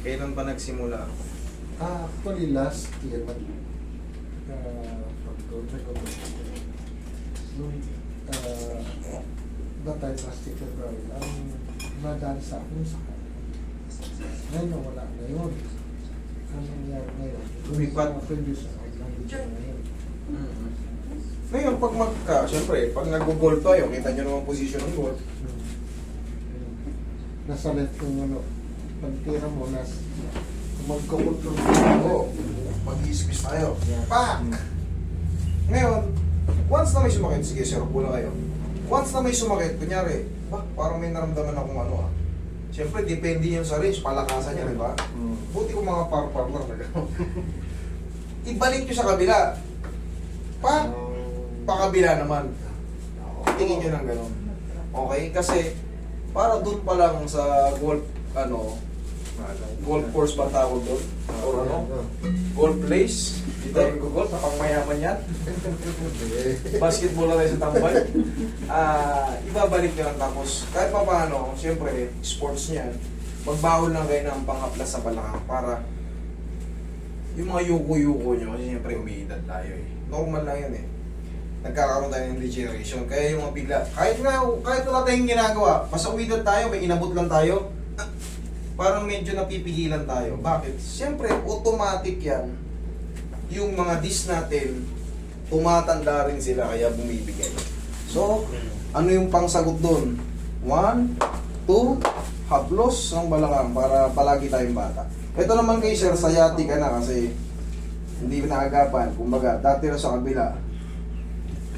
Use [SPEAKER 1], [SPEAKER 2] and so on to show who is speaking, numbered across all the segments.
[SPEAKER 1] Kailan ba nagsimula?
[SPEAKER 2] Actually, last year, pag-go nung that time last year, February, ang nadaan sa akin sa kanya. Ngayon, wala na yun. Ano nangyari ngayon?
[SPEAKER 1] Lumipat.
[SPEAKER 2] Previous ngayon.
[SPEAKER 1] Mm-hmm. Ngayon, siyempre, pag nag-golf tayo, kita nyo naman position ng golf.
[SPEAKER 2] Nasa left yung ano, pagtira mo, magkakontrol
[SPEAKER 1] Oo, mag-i-squeeze tayo. Pak! Ngayon, once na may sumakit, sige, sir, pula kayo. Once na may sumakit, kunyari, parang may naramdaman akong ano Siyempre, depende yun sa range, palakasan niya, di ba? Buti ko mga par-par lang na gano'n. Ibalik nyo sa kabila. Pakabila naman. Tingin nyo ng gano'n. Okay? Kasi, para doon pa lang sa golf, golf course ba tawag doon? Or golf place? Di tayo golf, pang mayaman yan. Basketball na tayo sa tambay. Ibabalik nyo lang tapos, kahit pa paano, siyempre, sports niyan, magbawal lang kayo ng pang-haplas sa balakang para yung mga yuko-yuko nyo, kasi siyempre umiidad tayo Normal lang yan Nagkakaroon tayo ng degeneration. Kaya yung mga bigla, kahit wala tayong ginagawa, basta umiidad tayo, may inabot lang tayo, parang medyo napipigilan tayo. Bakit? Siyempre, automatic yan. Yung mga disc natin, tumatanda rin sila, kaya bumibigay. So, ano yung pangsagot doon? 1, 2, haplos ng balakang para palagi tayong bata. Ito naman kay Sir, sayati ka na kasi hindi naagapan. Kumbaga, dati na sa kabila,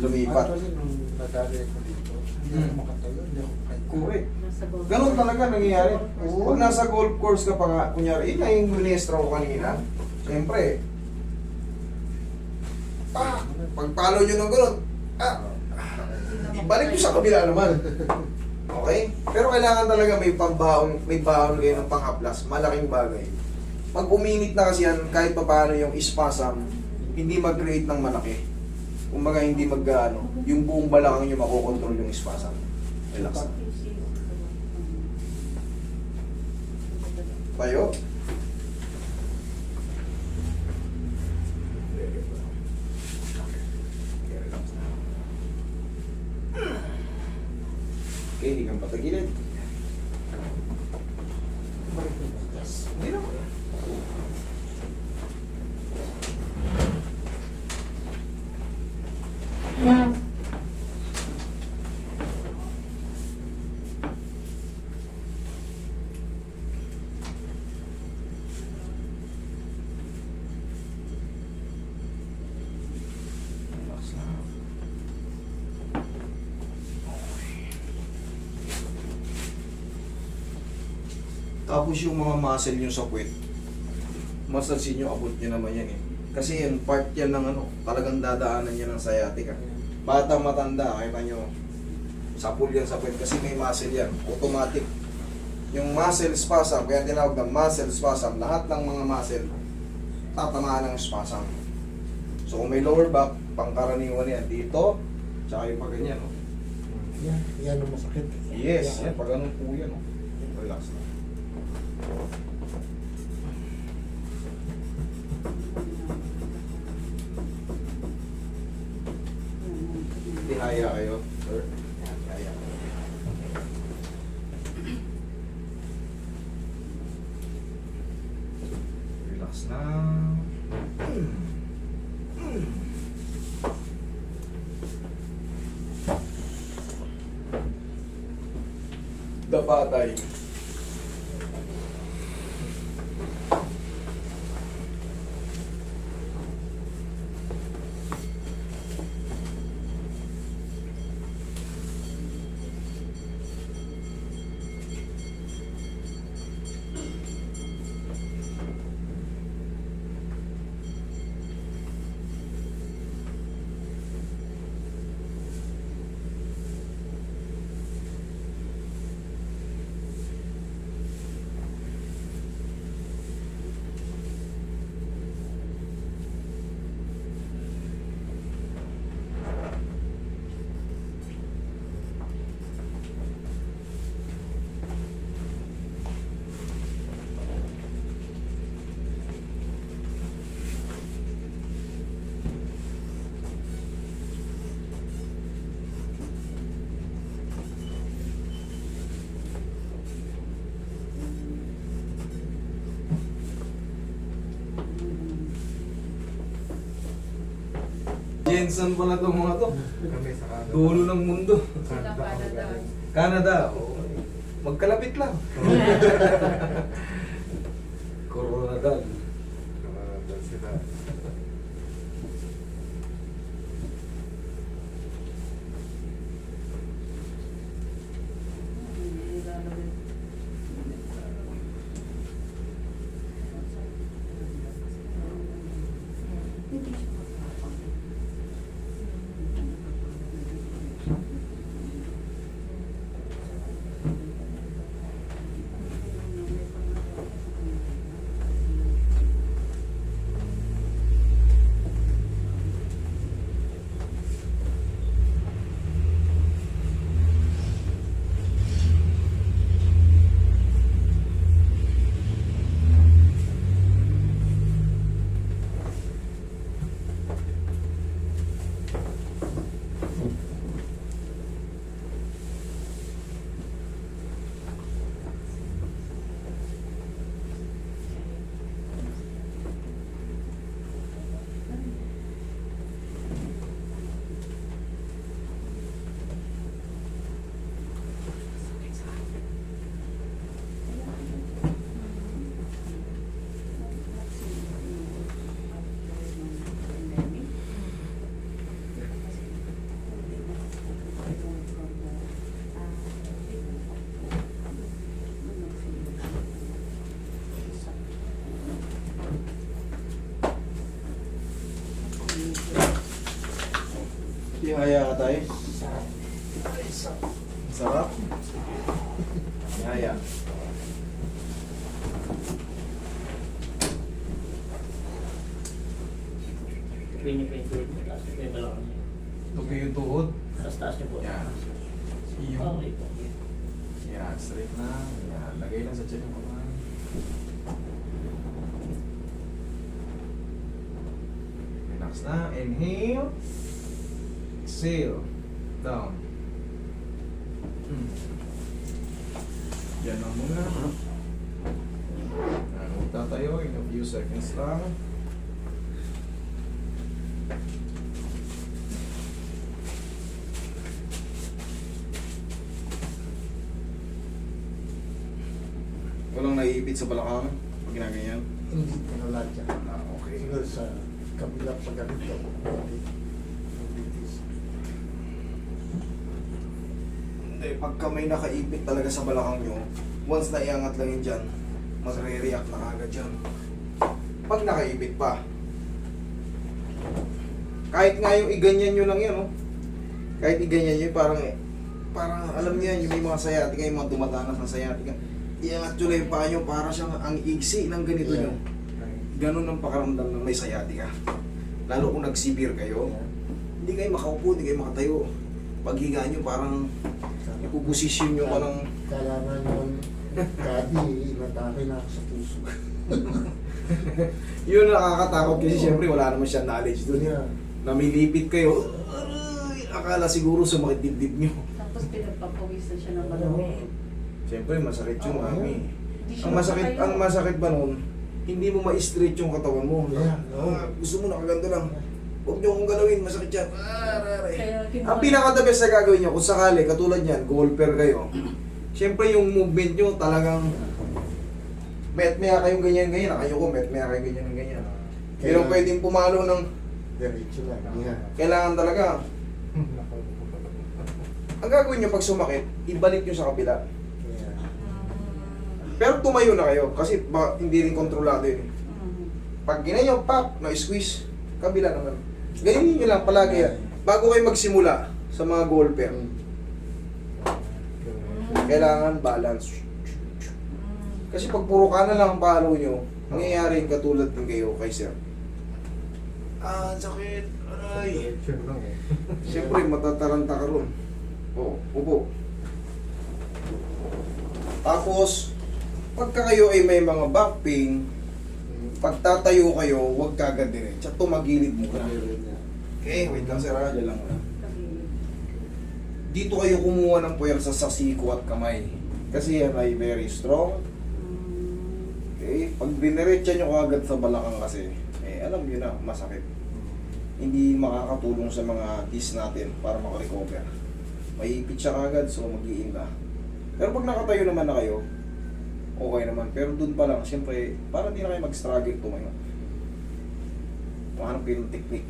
[SPEAKER 1] lumipat.
[SPEAKER 2] Actually, nung nadali ko dito, hindi ako makatayo, hindi ako kahit
[SPEAKER 1] Correct. Ganun talaga nangyayari. Pag nasa golf course ka pa nga, kunyari, yun na yung ministro ko kanina. Siyempre, pagpalo nyo ng ganun, ibalik nyo sa kabila naman. Okay? Pero kailangan talaga may baon kayo ng panghaplas. Malaking bagay. Pag uminit na kasi yan, kahit pa paano yung spasm, hindi mag-create ng malaki. Kumbaga hindi yung buong balakang nyo makokontrol yung spasm. Relax. Tayo. Okay, hindi kang patagilid. Hindi naman. Tapos yung mga muscle nyo sa puwet, massage nyo, abot nyo naman yan Kasi yan, part yan ng talagang dadaanan nyo ng sciatica. Bata matanda, kita nyo, sapul yan sa puwet kasi may muscle yan, automatic. Yung muscle spasm, kaya tinawag ng muscle spasm, lahat ng mga muscle, tatamaan ng spasm. So kung may lower back, pangkaraniwan yan dito, tsaka yung pag ganyan.
[SPEAKER 2] Yan ang masakit.
[SPEAKER 1] Yes, yan, pag ganun po yan. Relax na. Tihaya kayo, sir. Tihaya. Relax na. Dapat Jensen pala itong mga to.
[SPEAKER 3] Kami sa Canada.
[SPEAKER 1] Dulo ng mundo.
[SPEAKER 3] Canada kami
[SPEAKER 4] Canada.
[SPEAKER 3] galing.
[SPEAKER 1] Canada. Oh. Magkalapit lang. Coronadal.
[SPEAKER 3] Canada sila.
[SPEAKER 1] Ihaya ka tayo. Sarap. Ihaya.
[SPEAKER 5] Pinipintuit mo, tapos may balakang niya.
[SPEAKER 1] Tupi yung tuhod.
[SPEAKER 5] Tapos taas niyo po.
[SPEAKER 1] Yan. Iyo.
[SPEAKER 5] Okay po.
[SPEAKER 1] Yan. Straight na. Yan. Lagay lang sa tiyan yung kamay. Relax na. Inhale. Exhale. Down. Yan lang muna. Tatayo in a few seconds lang. Walang naiipit sa balakang pag ginaganyan.
[SPEAKER 2] Hindi ko na lahat yan.
[SPEAKER 1] Ah, okay.
[SPEAKER 2] Siguro sa kabilang paggamit ako.
[SPEAKER 1] Hindi, pagka may nakaipit talaga sa balakang nyo, once na iangat lang yun dyan, magre-react na kagad dyan. Pag nakaipit pa, kahit nga yung iganyan nyo lang yan, oh. Kahit iganyan nyo, parang alam niyo yan, yung may mga sciatica, yung mga dumadanas ng sciatica, iangat nyo lang yung paa nyo, para siyang ang iksi ng ganito nyo. Ganun ang pakaramdam ng may sciatica. Lalo kung nag-severe kayo, hindi kayo makaupo, hindi kayo makatayo. Paghiga nyo, parang ipuposisyon nyo ka ng...
[SPEAKER 2] Kailangan yung kadi, inatake na ako sa puso.
[SPEAKER 1] Yun nakakatakot kasi siyempre wala naman siyang knowledge doon.
[SPEAKER 2] Yeah.
[SPEAKER 1] Namilipit kayo, aray, akala siguro sumakit dibdib nyo.
[SPEAKER 4] Tapos pinagpapawisan siya ng malamig.
[SPEAKER 1] Siyempre masakit yung
[SPEAKER 2] Oo.
[SPEAKER 1] mami.
[SPEAKER 4] Hindi siya
[SPEAKER 1] Ang masakit ba noon, hindi mo ma-straight yung katawan mo.
[SPEAKER 2] Yeah, oo.
[SPEAKER 1] Gusto mo nakaganda lang. Huwag nyo akong galawin, masakit yan. Aray.
[SPEAKER 4] Kaya kinuha-
[SPEAKER 1] Ang pinaka-the best na gagawin nyo, kung sakali, katulad yan, golfer kayo. Siyempre yung movement nyo talagang met-mea kayong ganyan-ganyan. Ayoko, met-mea kayong ganyan-ganyan. Pero pwedeng pumalo ng
[SPEAKER 2] Diretso lang. Yeah.
[SPEAKER 1] kailangan talaga. Ang gagawin nyo pag sumakit, ibalik nyo sa kabila.
[SPEAKER 2] Yeah.
[SPEAKER 1] Pero tumayo na kayo kasi hindi rin kontrolado yun.
[SPEAKER 4] Mm.
[SPEAKER 1] Pag ginanyo, pop, na-squeeze, kabila naman. Ganyan nyo lang palagi yan. Bago kayo magsimula sa mga golfer, kailangan balance. Kasi pag puro kanan lang ang palo nyo, mangyayari yung katulad din kayo kay sir. Ah, sakit. Aray.
[SPEAKER 3] Direction lang eh.
[SPEAKER 1] Siyempre, matataranta ka ron. Oo, upo. Tapos, pagka kayo ay may mga back pain, pagtatayo kayo, huwag kagad diretso. Tumagilid mo ka. Okay, wait lang sir, dyan lang muna. Dito kayo kumuha ng puwersa sa siko at kamay. Kasi yan ay very strong. Okay, pag biniretsa nyo kagad sa balakang kasi, alam nyo na, masakit. hindi makakatulong sa mga disc natin para makarecover. Maipit siya kagad, so mag-iinda. Pero pag nakatayo naman na kayo, okay naman. Pero dun pa lang, siyempre, para hindi na kayo mag-struggle tumayo. Mahanap kayo ng technique.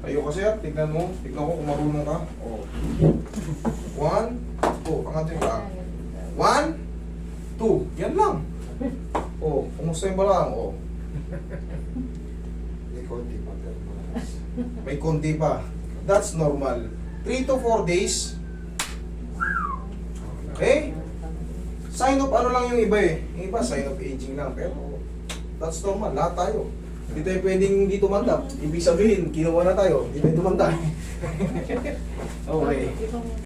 [SPEAKER 1] Tayo kasi sir, tignan mo. Tignan ko kung marunong ka. Oh. 1, 2. Pangatlo yung lang. 1, 2. Yan lang. Oh, kumusta yung balang? Oh.
[SPEAKER 3] May konti pa pero malakas.
[SPEAKER 1] May konti pa. That's normal. 3 to 4 days. Okay? Sign of ano lang yung iba eh. Yung iba, sign of aging lang. Pero that's normal. Lahat tayo. Hindi tayo pwedeng hindi tumanda. Ibig sabihin, kinuha na tayo. Hindi tayo tumanda. Okay.